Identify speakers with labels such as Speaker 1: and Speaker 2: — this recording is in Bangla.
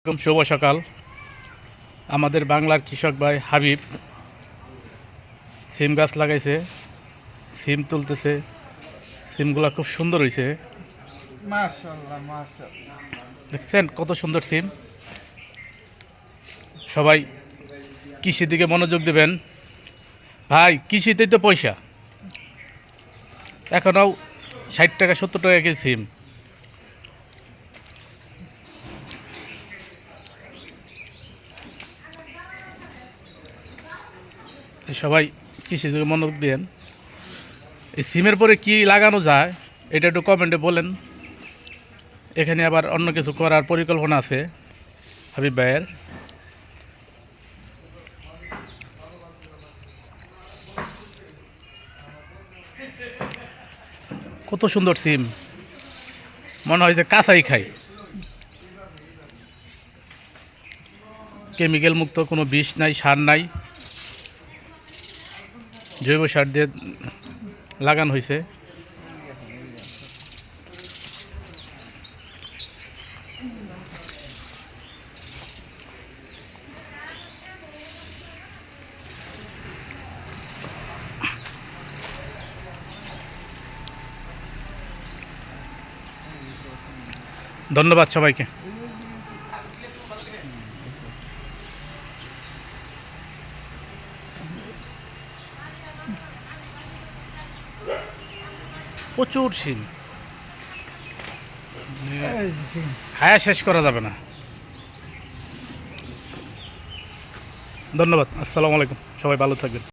Speaker 1: শুভ সকাল। আমাদের বাংলার কৃষক ভাই হাবিব সিম গাছ লাগাইছে, সিম তুলতেছে। সিমগুলো খুব সুন্দর হয়েছে,
Speaker 2: মাশাআল্লাহ মাশাআল্লাহ।
Speaker 1: দেখছেন কত সুন্দর সিম। সবাই কৃষির দিকে মনোযোগ দেবেন ভাই, কৃষিতেই তো পয়সা। এখনও 60 টাকা 70 টাকা কেজি সিম। সবাই কৃষির দিকে মনোযোগ দেন। এই সিমের পরে কি লাগানো যায় এটা একটু কমেন্টে বলেন। এখানে আবার অন্য কিছু করার পরিকল্পনা আছে হাবিব ভাইয়ের। কত সুন্দর সিম, মনে হয় যে কাঁচাই খাই। কেমিক্যাল মুক্ত, কোনো বিষ নাই, সার নাই, জৈব সার দিয়ে লাগানো হয়েছে। ধন্যবাদ সবাইকে। প্রচুর সিম, খায়া শেষ করা যাবে না। ধন্যবাদ, আসসালামু আলাইকুম, সবাই ভালো থাকবেন।